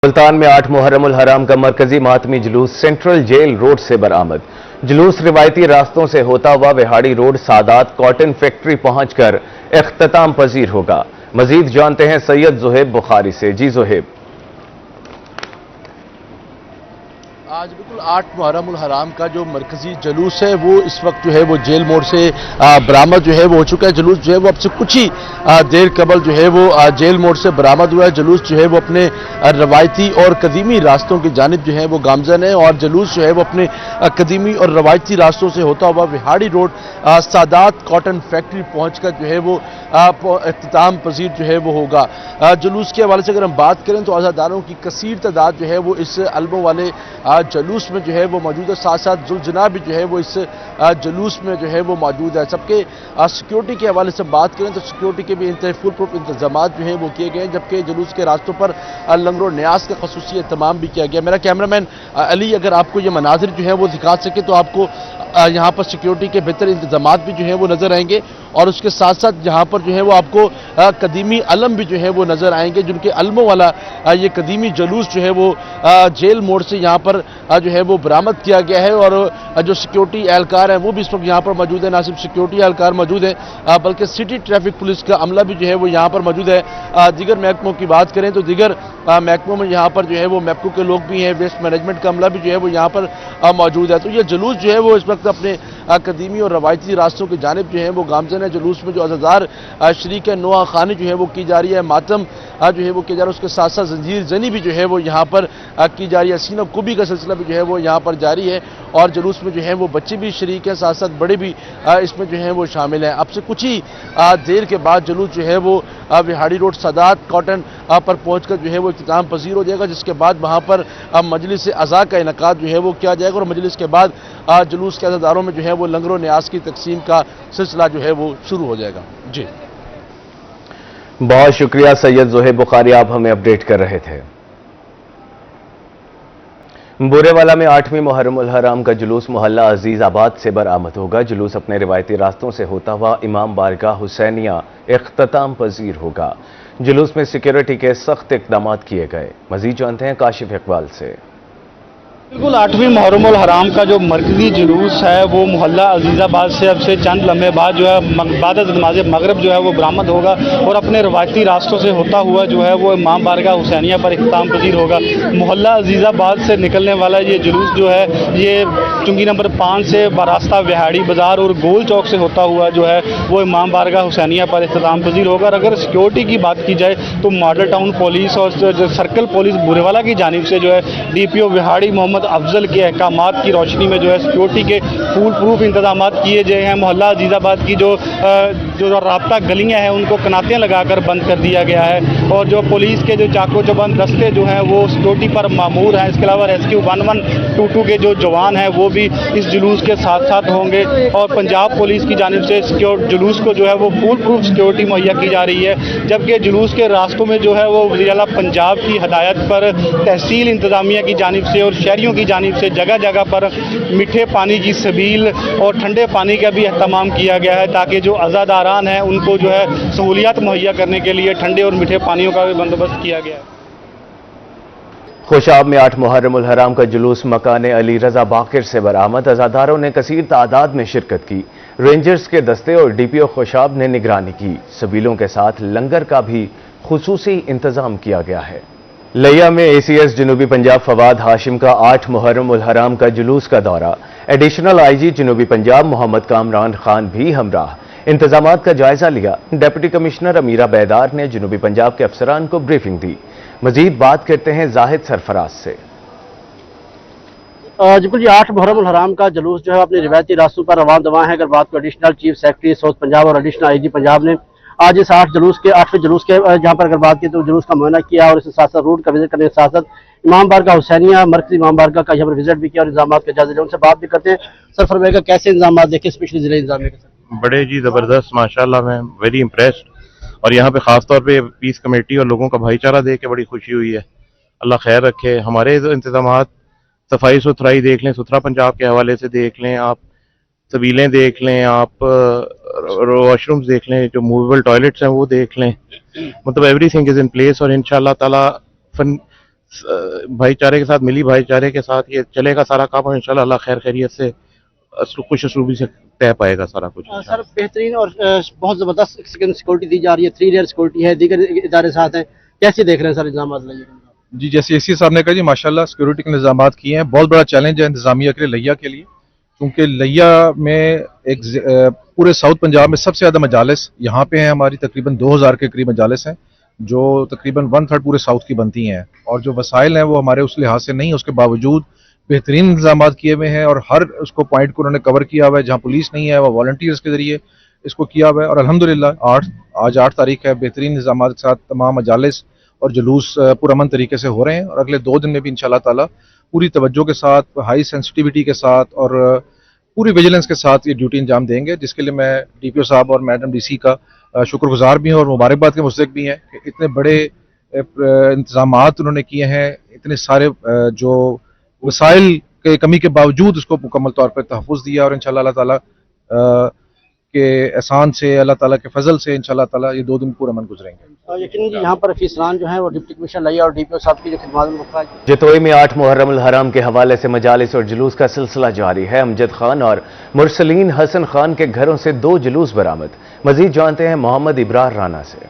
मुल्तान में 8 मुहर्रम उल हराम का मरकजी मातमी जुलूस सेंट्रल जेल रोड से बरामद। जुलूस रिवायती रास्तों से होता हुआ Vehari road Sadat cotton factory पहुंचकर इख्तिताम पजीर होगा। मजीद जानते हैं सैयद ज़ुहैब बुखारी से। जी ज़ुहैब। आज बिल्कुल 8 मुहर्रम उल हराम का जो मरकजी जुलूस है वो इस वक्त जो है वो जेल मोड़ से बरामद जो है वो हो चुका है। जुलूस जो है वो अब से कुछ ही देर कबल जो है वो जेल मोड़ से बरामद हुआ है। जुलूस जो है वो अपने रवायती और कदीमी रास्तों की जानिब जो है वो गामजन है और जुलूस जो है वो अपने कदीमी और रवायती रास्तों से होता हुआ Vehari road Sadat cotton factory पहुंचकर जो है वो इख्तिताम पजीर जो है वो होगा। जुलूस के हवाले से अगर हम बात करें तो आज़ादारों की कसीर तादाद जो है वो इस अल्बों वाले जुलूस में जो है वो मौजूद है। साथ साथ जुलजना भी जो है वो इस जुलूस में जो है वो मौजूद है। सबके सिक्योरिटी के हवाले से बात करें तो सिक्योरिटी के भी फुल प्रूफ इंतजाम जो हैं वो किए गए हैं, जबकि जुलूस के रास्तों पर लंगर और न्यास का खसूसी एहतमाम भी किया गया। मेरा कैमरामैन अली अगर आपको ये मनाजिर जो है वो दिखा सके तो आपको यहाँ पर सिक्योरिटी के बेहतर इंतजाम भी जो है वो नजर आएंगे और उसके साथ साथ यहाँ पर जो है वो आपको कदीमी अलम भी जो है वो नजर आएंगे, जिनके अलमों वाला ये कदीमी जुलूस जो है वो जेल मोड़ से यहाँ पर जो है वो बरामद किया गया है। और जो सिक्योरिटी एहलकार है वो भी इस वक्त यहाँ पर मौजूद है। ना सिर्फ सिक्योरिटी एहलकार मौजूद है बल्कि सिटी ट्रैफिक पुलिस का अमला भी जो है वो यहाँ पर मौजूद है। दीगर महकमों की बात करें तो दीगर महकमों में यहाँ पर जो है वो महकमों के लोग भी हैं, वेस्ट मैनेजमेंट का अमला भी जो है वो यहाँ पर मौजूद है। तो ये जुलूस जो है वो इस वक्त अपने कदीमी और रवायती रास्तों की जानिब जो है वो गामजन है। जुलूस में जो अज़ादार शरीक है नोआ खानी जो है वो की जा रही है, मातम जो है वो किया जा रहा है, उसके साथ साथ जंजीर जनी भी जो है वो यहाँ पर की जा रही है। सीना कुबी का सिलसिला भी जो है वो यहाँ पर जारी है और जुलूस में जो है वो बच्चे भी शरीक हैं, साथ साथ बड़े भी इसमें जो है वो शामिल हैं। अब से कुछ ही देर के बाद जुलूस जो है वो विहाड़ी रोड सादात कॉटन पर पहुँचकर जो है वो इख्तिताम पजीर हो जाएगा, जिसके बाद वहाँ पर मजलिस अज़ा का इनकाद जो है वो किया जाएगा और मजलिस के बाद जुलूस के अज़ादारों में जो है वो लंगर और न्यास की तकसीम का सिलसिला जो है वो शुरू हो जाएगा। जी बहुत शुक्रिया सैयद ज़ुहैब बुखारी, आप हमें अपडेट कर रहे थे। बुरेवाला में 8वीं मुहर्रम उल हराम का जुलूस मोहल्ला अजीज आबाद से बरामद होगा। जुलूस अपने रिवायती रास्तों से होता हुआ इमाम बारगाह हुसैनिया इख्तिताम पजीर होगा। जुलूस में सिक्योरिटी के सख्त इक़दाम किए गए। मजीद जानते हैं काशिफ इकबाल से। बिल्कुल 8वीं मुहर्रम उल हराम का जो मरकजी जुलूस है वो मोहल्ला अजीज़ाबाद से अब से चंद लम्हे बाद जो है बाद नमाज मगरब जो है वो बरामद होगा और अपने रवायती रास्तों से होता हुआ जो है वो इमाम बारगाह हुसैनिया पर इख्तिताम पजीर होगा। मोहल्ला अजीज़ाबाद से निकलने वाला ये जुलूस जो है ये चुंगी नंबर 5 से रास्ता विहाड़ी बाज़ार और गोल चौक से होता हुआ जो है वो इमाम बारगाह हुसैनिया पर इख्तिताम पजीर होगा। और अगर सिक्योरिटी की बात की जाए तो मॉडल टाउन पुलिस और सर्कल पुलिस बुरेवाला की जानिब से जो है DPO विहाड़ी मोहम्मद अफजल के अहकामात की रोशनी में जो है सिक्योरिटी के फुल प्रूफ इंतजाम किए गए हैं। मोहल्ला अजीज़ाबाद की जो राब्ता गलियां हैं उनको कनातियाँ लगाकर बंद कर दिया गया है और जो पुलिस के जो चाको चौबंद दस्ते जो हैं वो सिक्योरिटी पर मामूर हैं। इसके अलावा रेस्क्यू 1122 के जो जवान हैं वो भी इस जुलूस के साथ साथ होंगे और पंजाब पुलिस की जानिब से जुलूस को जो है वो फुल प्रूफ सिक्योरिटी मुहैया की जा रही है। जबकि जुलूस के रास्तों में जो है वो वज़ीर आला पंजाब की हदायत पर तहसील इंतजामिया की जानिब से और शहरियों की जानिब से जगह जगह पर मीठे पानी की सबील और ठंडे पानी का भी एहतमाम किया गया है ताकि जो अज़ादारान हैं उनको जो है सहूलियत मुहैया करने के लिए ठंडे और मीठे पानियों का भी बंदोबस्त किया गया है। खुशाब में 8 मुहर्रम उल हराम का जुलूस मकान अली रजा बाकिर से बरामद। अज़ादारों ने कसीर तादाद में शिरकत की। रेंजर्स के दस्ते और DPO खुशाब ने निगरानी की। सबीलों के साथ लंगर का भी खुसूसी इंतजाम किया गया है। लिया में ACS जनूबी पंजाब फवाद हाशिम का 8 मुहर्रम उल हराम का जुलूस का दौरा। एडिशनल IG जनूबी पंजाब मोहम्मद कामरान खान भी हमराह। इंतजामात का जायजा लिया। डिप्टी कमिश्नर अमीरा बैदार ने जनूबी पंजाब के अफसरान को ब्रीफिंग दी। मजीद बात करते हैं जाहिद सरफराज से। बिल्कुल, ये 8 मुहर्रम उल हराम का जुलूस जो है अपने रिवायती रास्तों पर रवान दवा है। अगर बात को additional chief secretary south Punjab और एडिशनल IG पंजाब ने आज इस 8वें जुलूस के जहाँ पर अगर बात की तो जुलूस का मुआयना किया और इसके साथ साथ रूट का विजिट करने के साथ साथ इमाम बारगाह हुसैनिया मरकजी इमाम बारगाह का यहाँ पर विजिट भी किया और इंतजाम के जायजा लिया। उनसे बात भी करते हैं। सर फरमाइएगा कैसे इंतजाम देखे स्पेशली जिले इंतजाम के? बड़े जी ज़बरदस्त, माशाल्लाह, मैं वेरी इम्प्रेस्ड और यहाँ पे ख़ास तौर पे पीस कमेटी और लोगों का भाईचारा देख के बड़ी खुशी हुई है। अल्लाह खैर रखे। हमारे इंतजामात सफाई सुथराई देख लें, सुथरा पंजाब के हवाले से देख लें, आप सबीलें देख लें, आप वॉशरूम्स देख लें, जो मूवेबल टॉयलेट्स हैं वो देख लें, मतलब एवरीथिंग इज़ इन प्लेस और इंशाल्लाह ताला भाई चारे के साथ, मिली भाईचारे के साथ ये चलेगा सारा काम, और इंशाल्लाह अल्लाह खैर खैरियत से खुश असलूबी से तय पाएगा सारा कुछ। सर बेहतरीन और बहुत ज़बरदस्त सिक्योरिटी दी जा रही है, 3 लेयर सिक्योरिटी है, दीगर इदारे साथ हैं, कैसे देख रहे हैं सर इंतजाम? जी, जैसे एसी साहब ने कहा जी, माशाल्लाह सिक्योरिटी के इंतजाम किए हैं। बहुत बड़ा चैलेंज है इंतजामिया के लिए, लिया के लिए, क्योंकि लिया में एक पूरे साउथ पंजाब में सबसे ज़्यादा मजालिस यहाँ पे हैं हमारी, तकरीबन 2000 के करीब मजालिस हैं, जो तकरीबन 1/3 पूरे साउथ की बनती हैं, और जो वसाइल हैं वो हमारे उस लिहाज से नहीं, उसके बावजूद बेहतरीन इंतजाम किए हुए हैं, और हर उसको पॉइंट को उन्होंने कवर किया हुआ है। जहाँ पुलिस नहीं है वो वॉलंटियर्स के जरिए इसको किया हुआ है, और अल्हम्दुलिल्लाह आज 8 तारीख है, बेहतरीन इंतजाम के साथ तमाम मजालिस और जुलूस पुरअमन तरीके से हो रहे हैं, और अगले 2 दिन में भी इंशाअल्लाह ताला पूरी तवज्जो के साथ, हाई सेंसिटिविटी के साथ और पूरी विजिलेंस के साथ ये ड्यूटी अंजाम देंगे, जिसके लिए मैं डीपीओ साहब और मैडम डीसी का शुक्रगुजार भी हूँ और मुबारकबाद के मुस्तहिक भी हैं कि इतने बड़े इंतजाम उन्होंने किए हैं, इतने सारे जो वसाइल के कमी के बावजूद उसको मुकम्मल तौर पर तहफ़्फ़ुज़ दिया, और इंशाअल्लाह अल्लाह ताला के एहसान से, अल्लाह ताला के फजल से इंशाअल्लाह ताला ये 2 दिन पूरा मन गुजरेंगे। यकीनन जी यहाँ पर अफीसरान जो है वो डिप्टी कमिश्नर लिया और डीपीओ साहब की जो खिदमत जतोई में 8 मुहर्रम हराम के हवाले से मजालिस और जुलूस का सिलसिला जारी है। अमजद खान और मुरसलीन हसन खान के घरों से 2 जुलूस बरामद। मजीद जानते हैं मोहम्मद इब्रार राना से।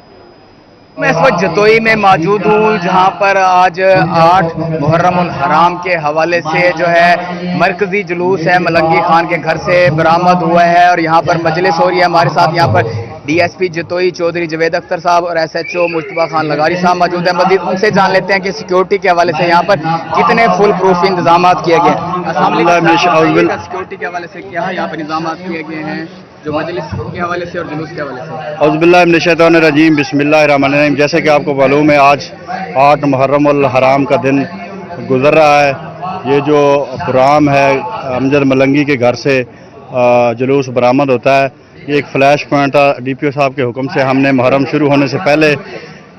मैं इस वक्त जतोई में मौजूद हूँ, जहाँ पर आज 8 मुहर्रम हराम के हवाले से जो है मरकजी जुलूस है मलंगी खान के घर से बरामद हुआ है, और यहाँ पर मजलिस हो रही है। हमारे साथ यहाँ पर डीएसपी जतोई चौधरी जवेद अख्तर साहब और एसएचओ मुस्तफा खान लगारी साहब मौजूद हैं। मजीद उनसे जान लेते हैं कि सिक्योरिटी के हवाले से यहाँ पर कितने फुल प्रूफ इंतजाम किए गए हैं। सिक्योरिटी के हवाले से क्या यहाँ पर इंतजाम किए गए हैं, जो मजलिस के हवाले से और जुलूस के हवाले से? औज़ुबिल्लाहि मिनश शैतानिर रजीम, बिस्मिल्लाहिर्रहमानिर्रहीम। जैसे कि आपको मालूम है, आज 8 मुहर्रम अल हराम का दिन गुजर रहा है। ये जो प्रोग्राम है अमजद मलंगी के घर से जुलूस बरामद होता है, ये एक फ्लैश पॉइंट था। डीपीओ साहब के हुक्म से हमने मुहर्रम शुरू होने से पहले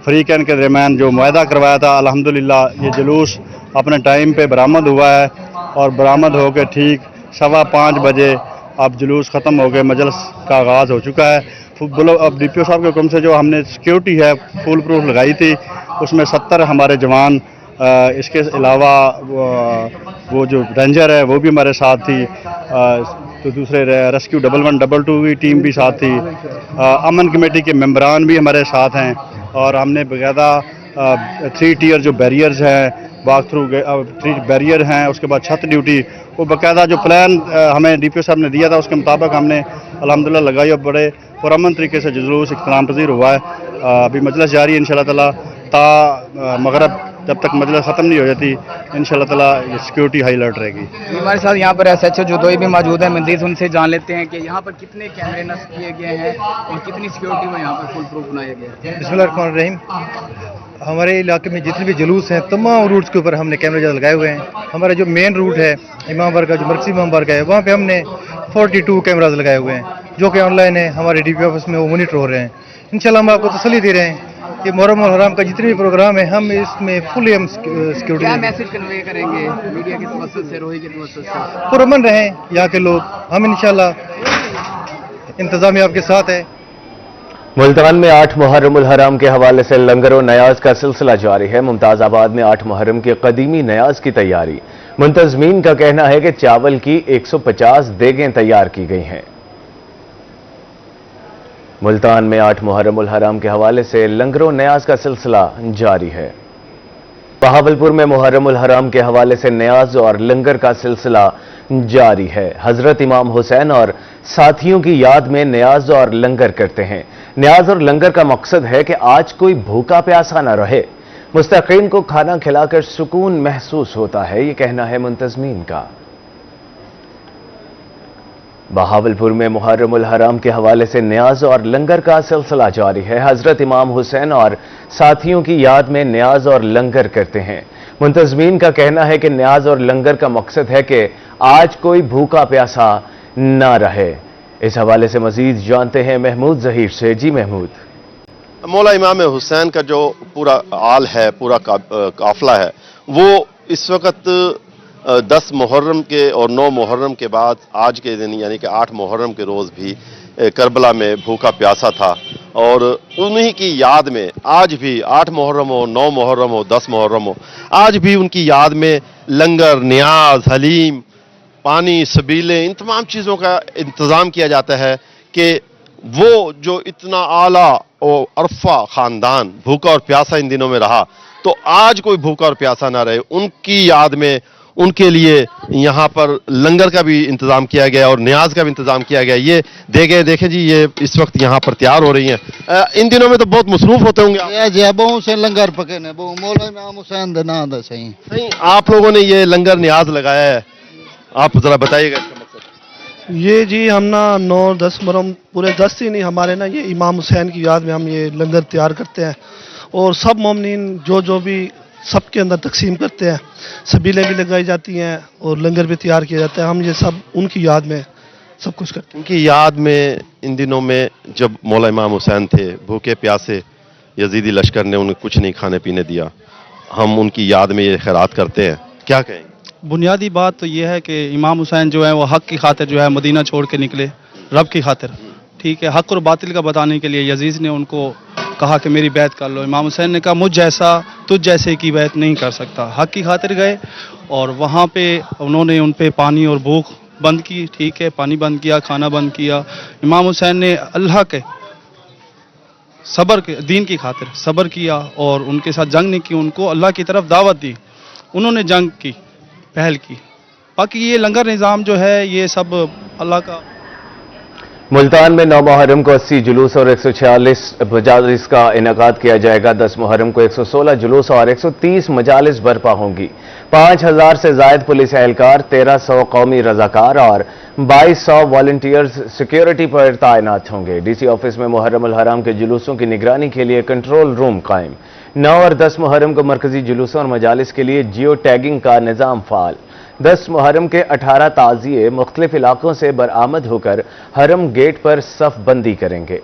फ्रीकैन के दरमियान जो मुआहदा करवाया था, अल्हम्दुलिल्लाह ये जुलूस अपने टाइम पे बरामद हुआ है, और बरामद होकर ठीक 5:15 बजे अब जुलूस ख़त्म हो गए, मजलिस का आगाज़ हो चुका है। अब डीपीओ साहब के हुक्म से जो हमने सिक्योरिटी है फुल प्रूफ लगाई थी, उसमें 70 हमारे जवान, इसके अलावा वो जो रेंजर है वो भी हमारे साथ थी, तो दूसरे रेस्क्यू 112 की टीम भी साथ थी, अमन कमेटी के मेंबरान भी हमारे साथ हैं, और हमने बाकायदा 3 टियर जो बैरियर्स हैं, वॉक थ्रू 3 बैरियर हैं, उसके बाद छत ड्यूटी, वो बाकायदा जो प्लान हमें डीपीओ साहब ने दिया था उसके मुताबिक हमने अल्हम्दुलिल्लाह लगाई, और बड़े पुरअमन तरीके से जुलूस इख्तिताम पज़ीर हुआ है। अभी मजलिस जारी है इंशाअल्लाह ताला ता मगरब, जब तक मजलिस ख़त्म नहीं हो जाती इंशाअल्लाह ताला ये सिक्योरिटी हाई अलर्ट रहेगी। हमारे साथ यहाँ पर एसएचओ जतोई भी मौजूद है। मजीद उनसे जान लेते हैं कि यहाँ पर कितने कैमरे नस्ब किए गए हैं और कितनी सिक्योरिटी में यहाँ पर फुल प्रूफ बनाया गया है। बिस्मिल्लाहिर्रहमानिर्रहीम। हमारे इलाके में जितने भी जुलूस हैं तमाम रूट्स के ऊपर हमने कैमरे ज़्यादा लगाए हुए हैं। हमारा जो मेन रूट है इमाम बारगाह, जो मरकज़ी इमाम बारगाह है, वहाँ पे हमने 42 कैमराज लगाए हुए हैं, जो कि ऑनलाइन है, हमारे डीपीओ ऑफिस में वो मॉनिटर हो रहे हैं। इंशाल्लाह हम आपको तसल्ली दे रहे हैं कि मुहर्रम और हराम का जितने भी प्रोग्राम है हम इसमें फुली हम सिक्योरिटी। क्या मैसेज कन्वे करेंगे मीडिया की तवज्जो से, रोही की तवज्जो से? पुरअमन रहें यहाँ के लोग, हम इंशाल्लाह इंतजामिया आपके साथ है। मुल्तान में 8 मुहर्रम हराम के हवाले से लंगर और नयाज का सिलसिला जारी है। मुमताज आबाद में 8 मुहर्रम की कदीमी नयाज की तैयारी। मुंतजमीन का कहना है कि चावल की 150 देगें तैयार की गई हैं। मुल्तान में 8 मुहर्रम हराम के हवाले से लंगर और नयाज का सिलसिला जारी है। बहावलपुर में मुहर्रम हराम के हवाले से नयाज और लंगर का सिलसिला जारी है। हजरत इमाम हुसैन और साथियों की याद में न्याज और लंगर करते हैं। न्याज और लंगर का मकसद है कि आज कोई भूखा प्यासा न रहे, मुस्तकीन को खाना खिलाकर सुकून महसूस होता है, ये कहना है मुंतजमीन का। बहावलपुर में मुहर्रम हराम के हवाले से न्याज और लंगर का सिलसिला जारी है। हजरत इमाम हुसैन और साथियों की याद में न्याज और लंगर करते हैं। मुंतजमीन का कहना है कि न्याज और लंगर का मकसद है कि आज कोई भूखा प्यासा ना रहे। इस हवाले से मजीद जानते हैं महमूद जहीर से। जी महमूद। मौला इमाम हुसैन का जो पूरा आल है, पूरा काफिला है, वो इस वक्त 10 मुहर्रम के और 9 मुहर्रम के बाद आज के दिन यानी कि 8 मुहर्रम के रोज़ भी करबला में भूखा प्यासा था, और उन्हीं की याद में आज भी 8 मुहर्रम हो, 9 मुहर्रम हो, 10 मुहर्रम हो, आज भी उनकी याद में लंगर, नियाज, हलीम, पानी, सबीलें, इन तमाम चीज़ों का इंतज़ाम किया जाता है कि वो जो इतना आला और अरफा ख़ानदान भूखा और प्यासा इन दिनों में रहा, तो आज कोई भूखा और प्यासा ना रहे। उनकी याद में उनके लिए यहाँ पर लंगर का भी इंतज़ाम किया गया और न्याज का भी इंतज़ाम किया गया। ये देखें जी, ये इस वक्त यहाँ पर तैयार हो रही हैं। इन दिनों में तो बहुत मसरूफ़ होते होंगे आप। से लंगर पके ने मौला इमाम हुसैन दे नाम दा सही। नहीं, आप लोगों ने ये लंगर न्याज लगाया है, आप ज़रा बताइएगा इसका मकसद। ये जी हम ना 9-10 मुहर्रम, पूरे 10 ही नहीं, हमारे ना ये इमाम हुसैन की याद में हम ये लंगर तैयार करते हैं और सब मोमिनीन जो भी सबके अंदर तकसीम करते हैं। सबीलें भी लगाई जाती हैं और लंगर भी तैयार किया जाता है। हम ये सब उनकी याद में सब कुछ करते हैं। उनकी याद में इन दिनों में जब मौला इमाम हुसैन थे, भूखे प्यासे, यजीदी लश्कर ने उन्हें कुछ नहीं खाने पीने दिया, हम उनकी याद में ये खैरात करते हैं। क्या कहेंगे? बुनियादी बात तो ये है कि इमाम हुसैन जो है वो हक की खातिर जो है मदीना छोड़ के निकले, रब की खातिर, ठीक है। हक और बातिल का बताने के लिए यजीद ने उनको कहा कि मेरी बैत कर लो। इमाम हुसैन ने कहा मुझ जैसा तुझ जैसे की बैत नहीं कर सकता। हक की खातिर गए और वहाँ पे उन्होंने उन पे पानी और भूख बंद की, ठीक है, पानी बंद किया, खाना बंद किया। इमाम हुसैन ने अल्लाह के सब्र के दीन की खातिर सब्र किया और उनके साथ जंग नहीं की, उनको अल्लाह की तरफ दावत दी, उन्होंने जंग की, पहल की। बाकी ये लंगर निज़ाम जो है ये सब अल्लाह का। मुल्तान में 9 मुहर्रम को 80 जुलूस और 146 मजालिस का इनेकाद किया जाएगा। 10 मुहर्रम को 116 जुलूस और 130 मजालिस बर्पा होंगी। 5000 से जायद पुलिस एहलकार, 1300 कौमी रजाकार और 2200 वॉलंटियर्स सिक्योरिटी पर तैनात होंगे। डीसी ऑफिस में मुहर्रम उल हराम के जुलूसों की निगरानी के लिए कंट्रोल रूम कायम। 9 और 10 मुहर्रम को मरकजी जुलूसों और मजालिस के लिए जियो टैगिंग का निज़ाम फाल। 10 मुहर्रम के 18 ताज़िए मुख्तलिफ इलाकों से बरामद होकर हरम गेट पर सफ बंदी करेंगे।